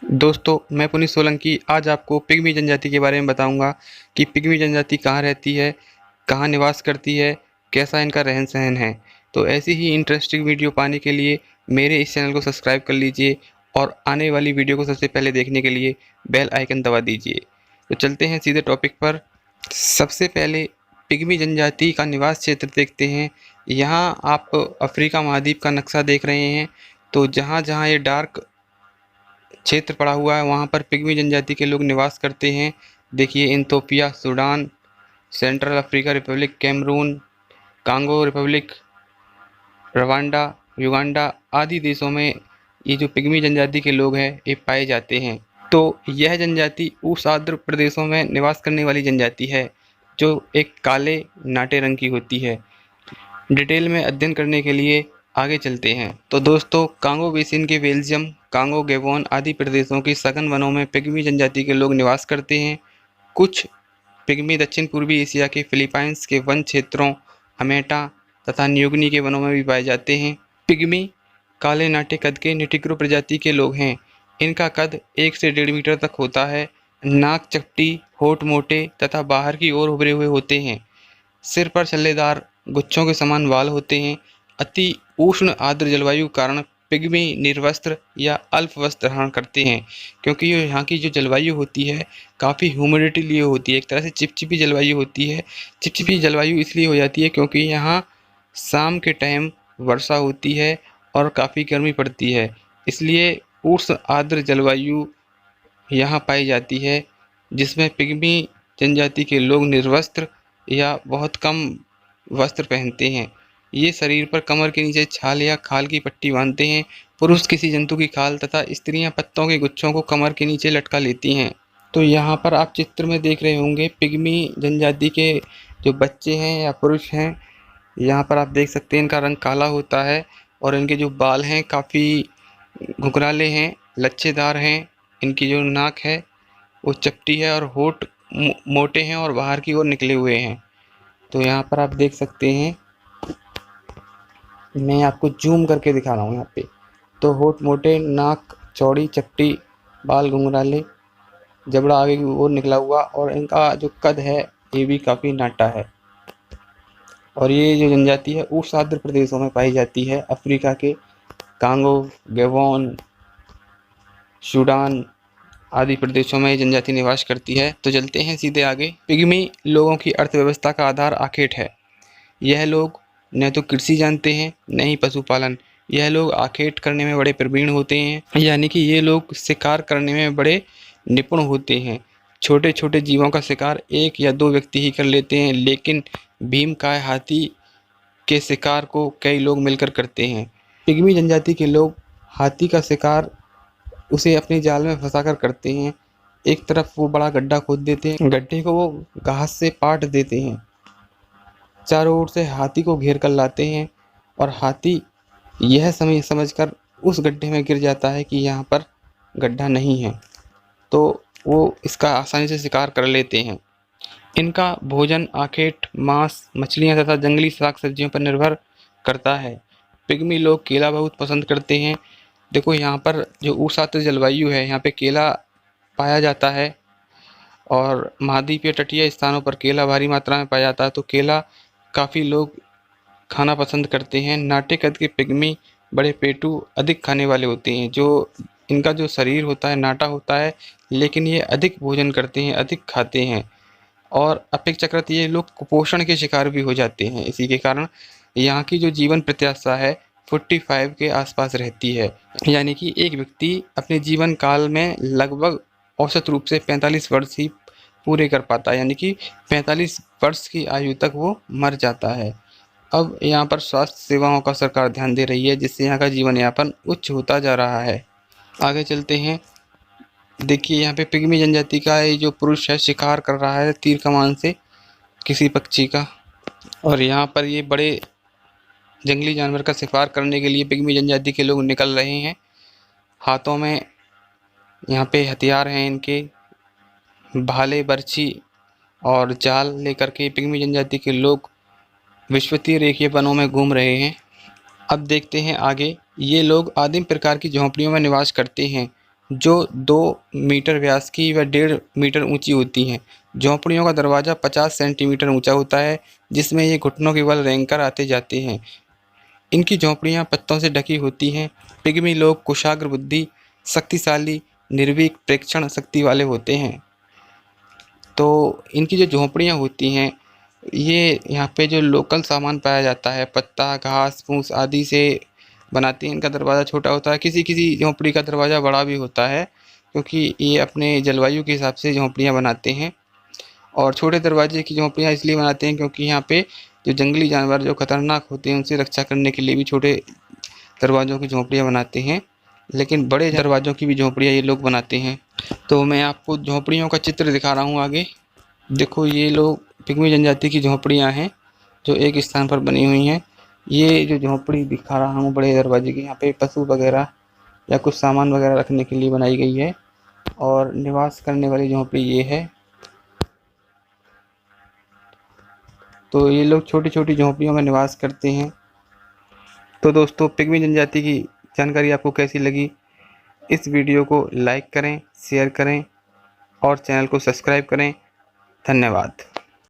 दोस्तों, मैं पुनीत सोलंकी आज आपको पिग्मी जनजाति के बारे में बताऊंगा कि पिग्मी जनजाति कहाँ रहती है, कहाँ निवास करती है, कैसा इनका रहन सहन है। तो ऐसी ही इंटरेस्टिंग वीडियो पाने के लिए मेरे इस चैनल को सब्सक्राइब कर लीजिए और आने वाली वीडियो को सबसे पहले देखने के लिए बेल आइकन दबा दीजिए। तो चलते हैं सीधे टॉपिक पर। सबसे पहले पिग्मी जनजाति का निवास क्षेत्र देखते हैं। यहाँ आप अफ्रीका महाद्वीप का नक्शा देख रहे हैं। तो जहाँ जहाँ ये डार्क क्षेत्र पड़ा हुआ है वहाँ पर पिग्मी जनजाति के लोग निवास करते हैं। देखिए, Ethiopia, Sudan, Central Africa Republic, Cameroon, Congo Republic, Rwanda, Uganda आदि देशों में ये जो पिग्मी जनजाति के लोग हैं ये पाए जाते हैं। तो यह जनजाति उष्ण प्रदेशों में निवास करने वाली जनजाति है जो एक काले नाटे रंग की होती है। डिटेल में अध्ययन करने के लिए आगे चलते हैं। तो दोस्तों, कांगो बेसिन के बेल्जियम, कांगो, गैबोन आदि प्रदेशों की सघन वनों में पिग्मी जनजाति के लोग निवास करते हैं। कुछ पिग्मी दक्षिण पूर्वी एशिया के फिलीपाइंस के वन क्षेत्रों, अमेटा तथा न्यूगिनी के वनों में भी पाए जाते हैं। पिग्मी काले नाटे कद के निटिग्रो प्रजाति के लोग हैं। इनका कद 1 से 1.5 मीटर तक होता है। नाक चपटी, होठ मोटे तथा बाहर की ओर उभरे हुए होते हैं। सिर पर छल्लेदार गुच्छों के समान बाल होते हैं। अति उष्ण आर्द्र जलवायु कारण पिग्मी निर्वस्त्र या अल्प वस्त्र धारण करते हैं, क्योंकि यहाँ की जो जलवायु होती है काफ़ी ह्यूमिडिटी लिए होती है, एक तरह से चिपचिपी जलवायु होती है। चिपचिपी जलवायु इसलिए हो जाती है क्योंकि यहाँ शाम के टाइम वर्षा होती है और काफ़ी गर्मी पड़ती है, इसलिए उष्ण आर्द्र जलवायु यहाँ पाई जाती है, जिसमें पिग्मी जनजाति के लोग निर्वस्त्र या बहुत कम वस्त्र पहनते हैं। ये शरीर पर कमर के नीचे छाल या खाल की पट्टी बांधते हैं। पुरुष किसी जंतु की खाल तथा स्त्रियां पत्तों के गुच्छों को कमर के नीचे लटका लेती हैं। तो यहाँ पर आप चित्र में देख रहे होंगे पिग्मी जनजाति के जो बच्चे हैं या पुरुष हैं। यहाँ पर आप देख सकते हैं इनका रंग काला होता है और इनके जो बाल हैं काफ़ी घुंघराले हैं, लच्छेदार हैं। इनकी जो नाक है वो चपटी है और होठ मोटे हैं और बाहर की ओर निकले हुए हैं। तो यहाँ पर आप देख सकते हैं, मैं आपको जूम करके दिखा रहा हूँ यहाँ पे। तो होठ मोटे, नाक चौड़ी, चपटी, बाल घुंघराले, जबड़ा आगे की ओर निकला हुआ और इनका जो कद है ये भी काफ़ी नाटा है। और ये जो जनजाति है उष्ण आर्द्र प्रदेशों में पाई जाती है। अफ्रीका के कांगो, गैबोन, सूडान आदि प्रदेशों में ये जनजाति निवास करती है। तो चलते हैं सीधे आगे। पिग्मी लोगों की अर्थव्यवस्था का आधार आखेट है। यह लोग न तो कृषि जानते हैं न ही पशुपालन। यह लोग आखेट करने में बड़े प्रवीण होते हैं, यानी कि ये लोग शिकार करने में बड़े निपुण होते हैं। छोटे छोटे जीवों का शिकार 1 या 2 व्यक्ति ही कर लेते हैं, लेकिन भीमकाय हाथी के शिकार को कई लोग मिलकर करते हैं। पिग्मी जनजाति के लोग हाथी का शिकार उसे अपने जाल में फंसाकर करते हैं। एक तरफ वो बड़ा गड्ढा खोद देते हैं, गड्ढे को वो घास से पाट देते हैं, चारों ओर से हाथी को घेर कर लाते हैं और हाथी यह समझकर उस गड्ढे में गिर जाता है कि यहाँ पर गड्ढा नहीं है, तो वो इसका आसानी से शिकार कर लेते हैं। इनका भोजन आखेट, मांस, मछलियाँ तथा जंगली साग सब्जियों पर निर्भर करता है। पिग्मी लोग केला बहुत पसंद करते हैं। देखो, यहाँ पर जो उष्ण जलवायु है यहाँ पे केला पाया जाता है और महाद्वीपीय तटीय स्थानों पर केला भारी मात्रा में पाया जाता है, तो केला काफ़ी लोग खाना पसंद करते हैं। नाटे कद के पिग्मी बड़े पेटू, अधिक खाने वाले होते हैं। जो इनका जो शरीर होता है नाटा होता है, लेकिन ये अधिक भोजन करते हैं, अधिक खाते हैं और अपेक्षाकृत ये लोग कुपोषण के शिकार भी हो जाते हैं। इसी के कारण यहाँ की जो जीवन प्रत्याशा है 45 के आसपास रहती है, यानी कि एक व्यक्ति अपने जीवन काल में लगभग औसत रूप से 45 वर्ष ही पूरे कर पाता है, यानी कि 45 वर्ष की आयु तक वो मर जाता है। अब यहाँ पर स्वास्थ्य सेवाओं का सरकार ध्यान दे रही है, जिससे यहाँ का जीवन यापन उच्च होता जा रहा है। आगे चलते हैं। देखिए, यहाँ पे पिग्मी जनजाति का ये जो पुरुष है शिकार कर रहा है तीर कमान से किसी पक्षी का, और यहाँ पर ये बड़े जंगली जानवर का शिकार करने के लिए पिग्मी जनजाति के लोग निकल रहे हैं। हाथों में यहाँ पे हथियार हैं इनके, भाले, बर्छी और जाल लेकर के पिग्मी जनजाति के लोग विषुवतीय रेखीय वनों में घूम रहे हैं। अब देखते हैं आगे। ये लोग आदिम प्रकार की झोंपड़ियों में निवास करते हैं। जो 2 मीटर व्यास की व 1.5 मीटर ऊंची होती हैं। झोंपड़ियों का दरवाज़ा 50 सेंटीमीटर ऊंचा होता है, जिसमें ये घुटनों के बल रेंग कर आते जाते हैं। इनकी झोंपड़ियाँ पत्तों से ढकी होती हैं। पिग्मी लोग कुशाग्र बुद्धि, शक्तिशाली, निर्भीक प्रेक्षण शक्ति वाले होते हैं। तो इनकी जो झोंपड़ियाँ होती हैं, ये यहाँ पे जो लोकल सामान पाया जाता है, पत्ता, घास फूस आदि से बनाती हैं। इनका दरवाज़ा छोटा होता है, किसी किसी झोंपड़ी का दरवाज़ा बड़ा भी होता है, क्योंकि ये अपने जलवायु के हिसाब से झोंपड़ियाँ बनाते हैं। और छोटे दरवाजे की झोंपड़ियाँ इसलिए बनाते हैं क्योंकि यहाँ पे जो जंगली जानवर जो खतरनाक होते हैं, उनसे रक्षा करने के लिए भी छोटे दरवाज़ों की झोंपड़ियाँ बनाते हैं। लेकिन बड़े दरवाज़ों की भी झोंपड़ियाँ ये लोग बनाते हैं। तो मैं आपको झोंपड़ियों का चित्र दिखा रहा हूँ आगे। देखो, ये लोग पिग्मी जनजाति की झोंपड़ियाँ हैं जो एक स्थान पर बनी हुई हैं। ये जो झोंपड़ी दिखा रहा हूँ बड़े दरवाजे की, यहाँ पे पशु वगैरह या कुछ सामान वगैरह रखने के लिए बनाई गई है। और निवास करने वाली झोंपड़ी ये है। तो ये लोग छोटी छोटी झोंपड़ियों में निवास करते हैं। तो दोस्तों, पिग्मी जनजाति की जानकारी आपको कैसी लगी? इस वीडियो को लाइक करें, शेयर करें और चैनल को सब्सक्राइब करें। धन्यवाद।